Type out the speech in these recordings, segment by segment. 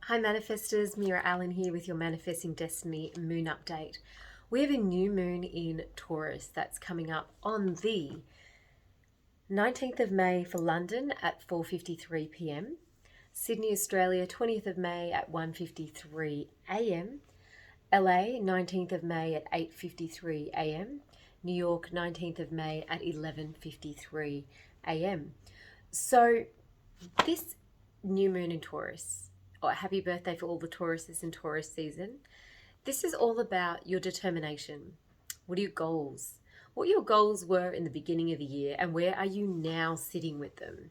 Hi manifestors, Meeraallen here with your Manifesting Destiny moon update. We have a new moon in Taurus that's coming up on the 19th of May for London at 4:53 p.m, Sydney, Australia 20th of May at 1:53 a.m, LA 19th of May at 8:53 a.m, New York 19th of May at 11:53 a.m. So this new moon in Taurus, or happy birthday for all the Tauruses in Taurus season. This is all about your determination. What are your goals? What your goals were in the beginning of the year, and where are you now sitting with them?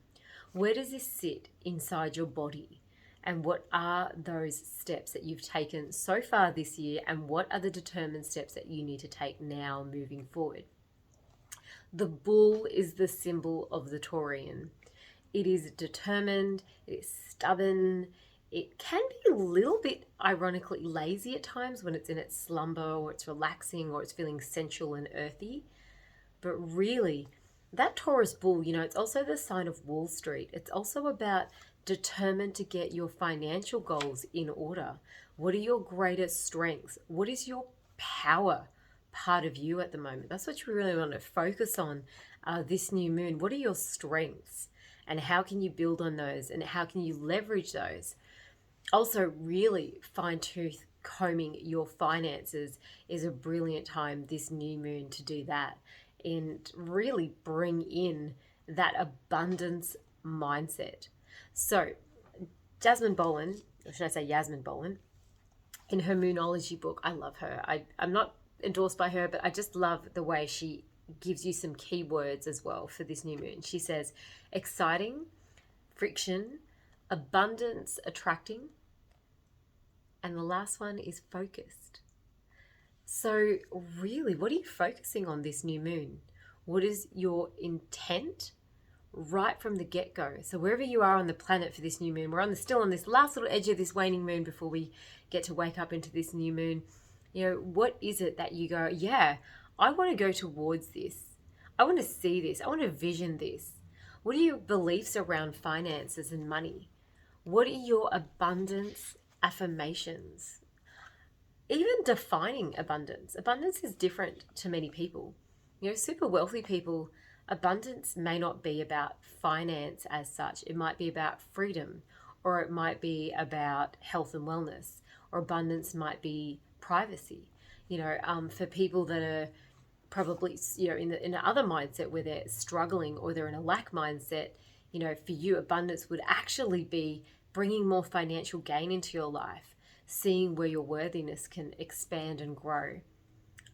Where does this sit inside your body? And what are those steps that you've taken so far this year, and what are the determined steps that you need to take now moving forward? The bull is the symbol of the Taurian. It is determined, it is stubborn, it can be a little bit ironically lazy at times when it's in its slumber or it's relaxing or it's feeling sensual and earthy. But really, that Taurus bull, it's also the sign of Wall Street. It's also about determined to get your financial goals in order. What are your greatest strengths? What is your power part of you at the moment? That's what you really want to focus on this new moon. What are your strengths? And how can you build on those? And how can you leverage those? Also, really fine-tooth combing your finances is a brilliant time this new moon to do that and really bring in that abundance mindset. So, Jasmine Boland, or should I say Yasmin Boland, in her Moonology book, I love her. I'm not endorsed by her, but I just love the way she gives you some keywords as well for this new moon. She says exciting, friction, abundance, attracting, and the last one is focused. So really, what are you focusing on this new moon? What is your intent right from the get-go? So wherever you are on the planet for this new moon, we're still on this last little edge of this waning moon before we get to wake up into this new moon. What is it that you go, yeah, I want to go towards this. I want to see this. I want to vision this. What are your beliefs around finances and money? What are your abundance affirmations? Even defining abundance. Abundance is different to many people. Super wealthy people, abundance may not be about finance as such. It might be about freedom, or it might be about health and wellness, or abundance might be privacy. For people that are probably in the other mindset where they're struggling or they're in a lack mindset, for you abundance would actually be bringing more financial gain into your life, seeing where your worthiness can expand and grow.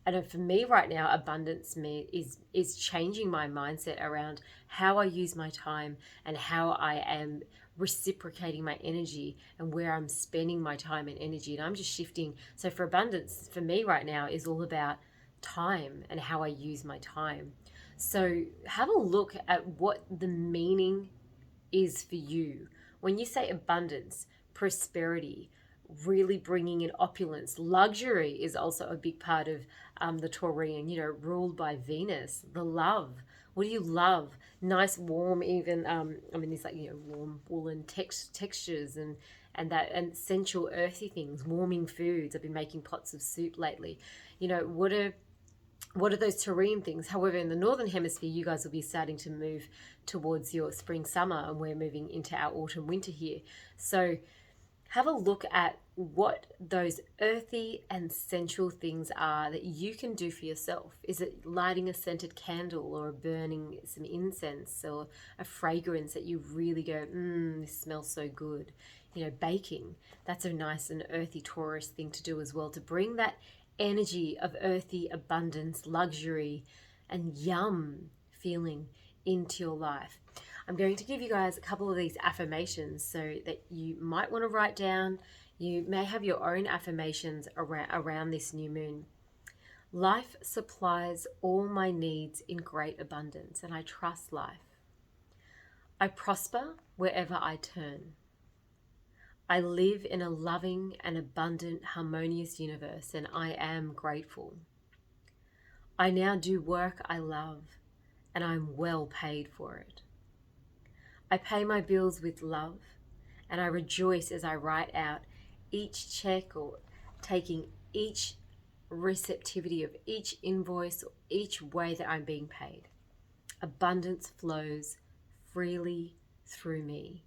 And for me right now, abundance is changing my mindset around how I use my time and how I am reciprocating my energy and where I'm spending my time and energy. And I'm just shifting. So for abundance, for me right now, is all about time and how I use my time. So have a look at what the meaning is for you. When you say abundance, prosperity, really bringing in opulence, luxury is also a big part of the Taurian, ruled by Venus. The love. What do you love? Nice, warm, even, these warm woolen textures and sensual, earthy things, warming foods. I've been making pots of soup lately. What are those Taurian things? However, in the Northern Hemisphere, you guys will be starting to move towards your spring, summer, and we're moving into our autumn, winter here. So have a look at what those earthy and sensual things are that you can do for yourself. Is it lighting a scented candle or burning some incense or a fragrance that you really go, this smells so good? Baking. That's a nice and earthy Taurus thing to do as well, to bring that energy of earthy abundance, luxury, and yum feeling into your life. I'm going to give you guys a couple of these affirmations so that you might want to write down. You may have your own affirmations around this new moon. Life supplies all my needs in great abundance, and I trust life. I prosper wherever I turn. I live in a loving and abundant, harmonious universe, and I am grateful. I now do work I love, and I'm well paid for it. I pay my bills with love, and I rejoice as I write out each check or taking each receptivity of each invoice or each way that I'm being paid. Abundance flows freely through me.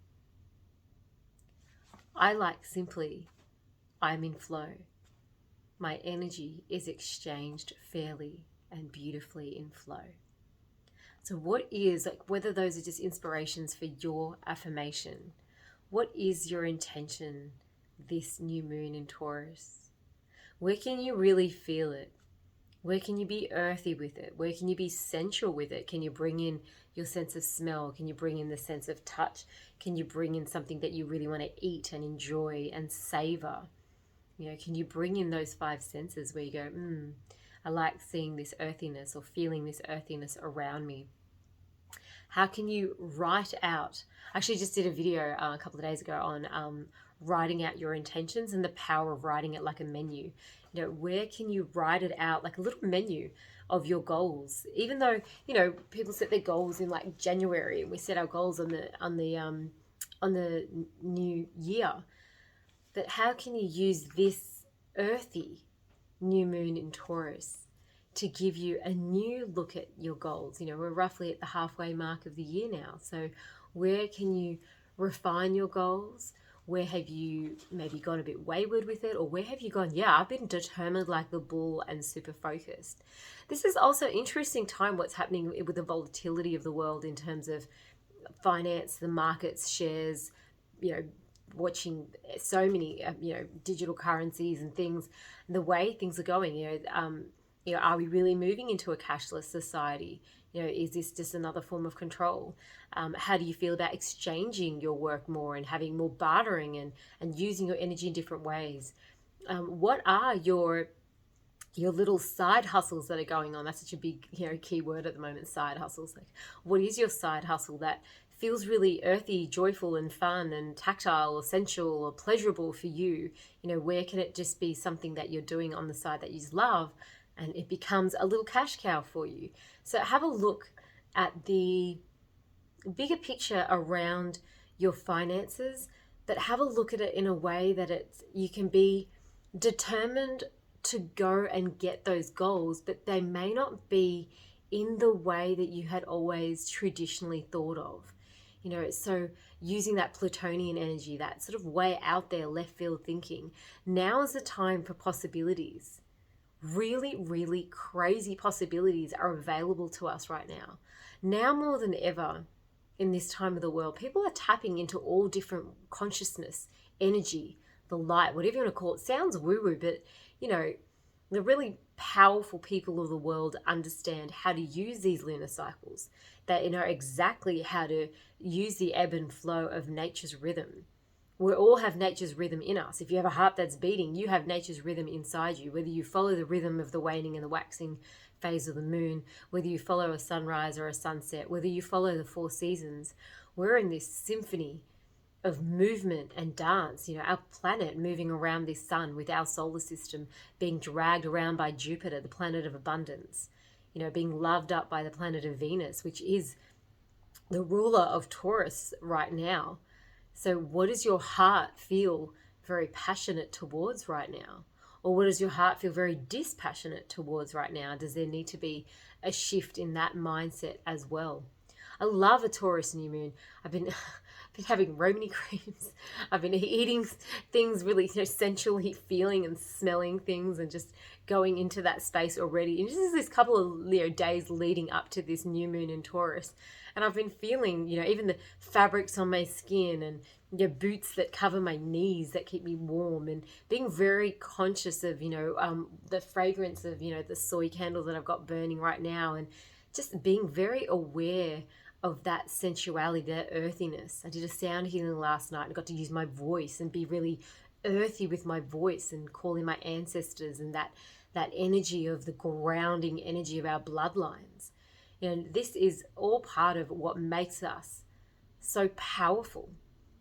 I like simply, I'm in flow. My energy is exchanged fairly and beautifully in flow. So what is, like, whether those are just inspirations for your affirmation, what is your intention this new moon in Taurus? Where can you really feel it? Where can you be earthy with it? Where can you be sensual with it? Can you bring in your sense of smell? Can you bring in the sense of touch? Can you bring in something that you really want to eat and enjoy and savor? You know, can you bring in those five senses where you go, I like seeing this earthiness or feeling this earthiness around me? How can you write out? I actually just did a video a couple of days ago on writing out your intentions and the power of writing it like a menu. You know, where can you write it out like a little menu of your goals? Even though, you know, people set their goals in like January, and we set our goals on the new year. But how can you use this earthy new moon in Taurus to give you a new look at your goals? You know, we're roughly at the halfway mark of the year now. So where can you refine your goals? Where have you maybe gone a bit wayward with it? Or where have you gone, yeah, I've been determined like the bull and super focused? This is also interesting time, what's happening with the volatility of the world in terms of finance, the markets, shares, you know, watching so many, digital currencies and things, the way things are going, are we really moving into a cashless society? You know, is this just another form of control? How do you feel about exchanging your work more and having more bartering and using your energy in different ways? What are your little side hustles that are going on? That's such a big, key word at the moment, side hustles. Like, what is your side hustle that feels really earthy, joyful and fun and tactile or sensual or pleasurable for you? You know, where can it just be something that you're doing on the side that you just love and it becomes a little cash cow for you? So have a look at the bigger picture around your finances, but have a look at it in a way that you can be determined to go and get those goals, but they may not be in the way that you had always traditionally thought of. You know, so using that Plutonian energy, that sort of way out there, left field thinking, now is the time for possibilities. Really, really crazy possibilities are available to us right now. Now more than ever in this time of the world, people are tapping into all different consciousness, energy, the light, whatever you want to call it. Sounds woo-woo, but, the really powerful people of the world understand how to use these lunar cycles. They know exactly how to use the ebb and flow of nature's rhythm. We all have nature's rhythm in us. If you have a heart that's beating, you have nature's rhythm inside you. Whether you follow the rhythm of the waning and the waxing phase of the moon, whether you follow a sunrise or a sunset, whether you follow the four seasons, we're in this symphony of movement and dance. Our planet moving around this sun, with our solar system being dragged around by Jupiter, the planet of abundance, being loved up by the planet of Venus, which is the ruler of Taurus right now. So what does your heart feel very passionate towards right now? Or what does your heart feel very dispassionate towards right now? Does there need to be a shift in that mindset as well? I love a Taurus new moon. I've been having Romany creams. I've been eating things really, sensually feeling and smelling things and just going into that space already. And just this couple of days leading up to this new moon in Taurus. And I've been feeling, even the fabrics on my skin and boots that cover my knees that keep me warm, and being very conscious of, the fragrance of, the soy candle that I've got burning right now, and just being very aware of that sensuality, that earthiness. I did a sound healing last night and got to use my voice and be really earthy with my voice and call in my ancestors and that energy of the grounding energy of our bloodlines. This is all part of what makes us so powerful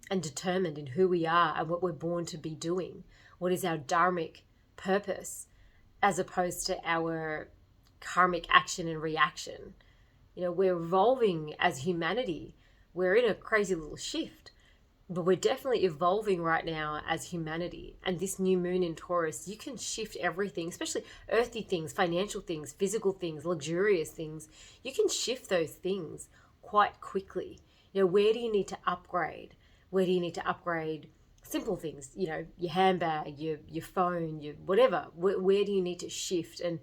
and determined in who we are and what we're born to be doing. What is our dharmic purpose as opposed to our karmic action and reaction. We're evolving as humanity. We're in a crazy little shift. But we're definitely evolving right now as humanity. And this new moon in Taurus, you can shift everything, especially earthy things, financial things, physical things, luxurious things. You can shift those things quite quickly. You know, where do you need to upgrade? Where do you need to upgrade simple things? You know, your handbag, your phone, your whatever. Where do you need to shift and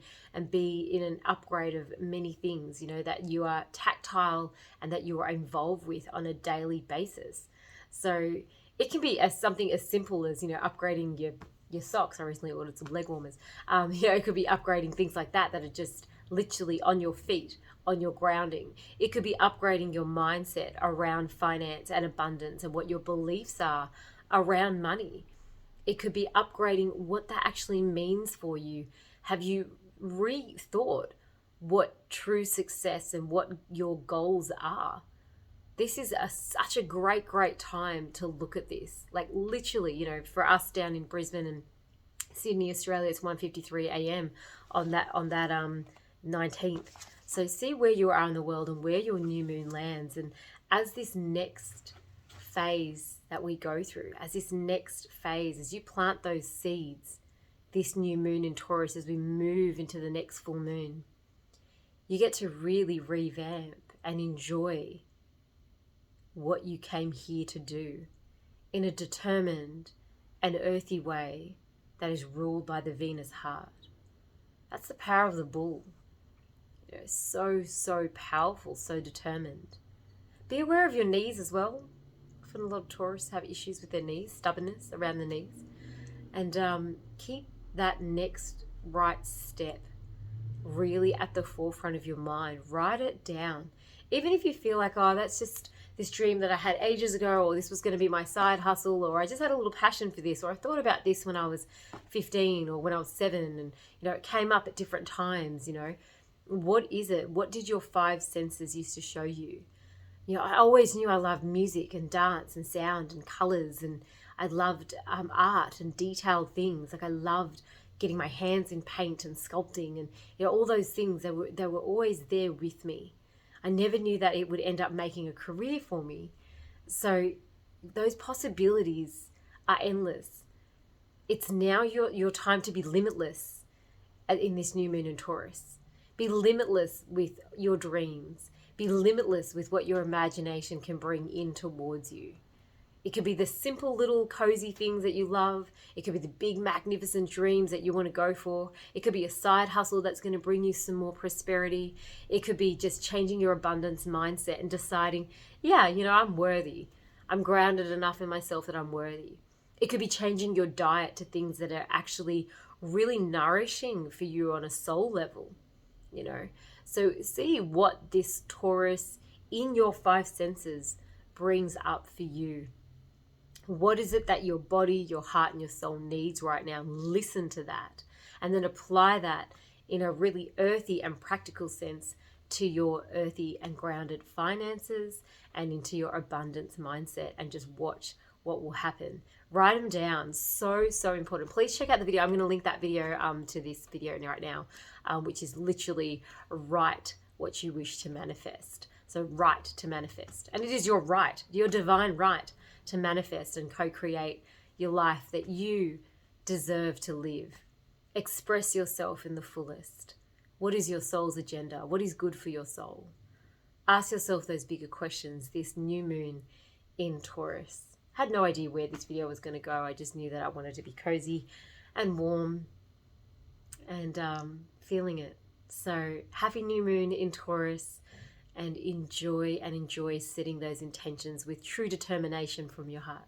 be in an upgrade of many things, you know, that you are tactile and that you are involved with on a daily basis. So it can be something as simple as, you know, upgrading your socks. I recently ordered some leg warmers. You know, it could be upgrading things like that are just literally on your feet, on your grounding. It could be upgrading your mindset around finance and abundance and what your beliefs are around money. It could be upgrading what that actually means for you. Have you rethought what true success and what your goals are? This is such a great time to look at this. Like literally, you know, for us down in Brisbane and Sydney, Australia, it's 1:53 a.m. on that 19th. So see where you are in the world and where your new moon lands. And as this next phase that we go through, as you plant those seeds, this new moon in Taurus, as we move into the next full moon, you get to really revamp and enjoy what you came here to do in a determined and earthy way that is ruled by the Venus heart. That's the power of the bull. You know, so powerful, so determined. Be aware of your knees as well. Often a lot of Taurus have issues with their knees, stubbornness around the knees. And keep that next right step really at the forefront of your mind. Write it down. Even if you feel like, oh, that's just this dream that I had ages ago, or this was going to be my side hustle, or I just had a little passion for this, or I thought about this when I was 15 or when I was 7, and, you know, it came up at different times, you know. What is it? What did your 5 senses used to show you? You know, I always knew I loved music and dance and sound and colors, and I loved art and detailed things. Like I loved getting my hands in paint and sculpting, and, you know, all those things, they were always there with me. I never knew that it would end up making a career for me. So those possibilities are endless. It's now your time to be limitless in this new moon in Taurus. Be limitless with your dreams. Be limitless with what your imagination can bring in towards you. It could be the simple little cozy things that you love. It could be the big magnificent dreams that you want to go for. It could be a side hustle that's going to bring you some more prosperity. It could be just changing your abundance mindset and deciding, yeah, you know, I'm worthy. I'm grounded enough in myself that I'm worthy. It could be changing your diet to things that are actually really nourishing for you on a soul level, you know. So see what this Taurus in your 5 senses brings up for you. What is it that your body, your heart, and your soul needs right now? Listen to that. And then apply that in a really earthy and practical sense to your earthy and grounded finances and into your abundance mindset, and just watch what will happen. Write them down. So important. Please check out the video. I'm going to link that video to this video right now, which is literally write what you wish to manifest. So write to manifest. And it is your right, your divine right, to manifest and co-create your life that you deserve to live. Express yourself in the fullest. What is your soul's agenda? What is good for your soul? Ask yourself those bigger questions this new moon in Taurus. Had no idea where this video was going to go. I just knew that I wanted to be cozy and warm and feeling it. So happy new moon in Taurus. And enjoy setting those intentions with true determination from your heart.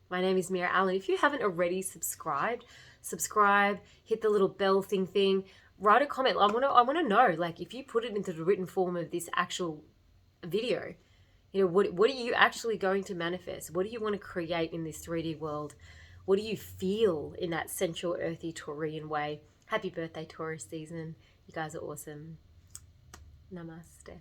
My name is Meeraallen. If you haven't already subscribe, hit the little bell thing, write a comment. I want to know, like, if you put it into the written form of this actual video, you know, what are you actually going to manifest? What do you want to create in this 3D world? What do you feel in that sensual, earthy, Taurian way? Happy birthday, Taurus season. You guys are awesome. Namaste.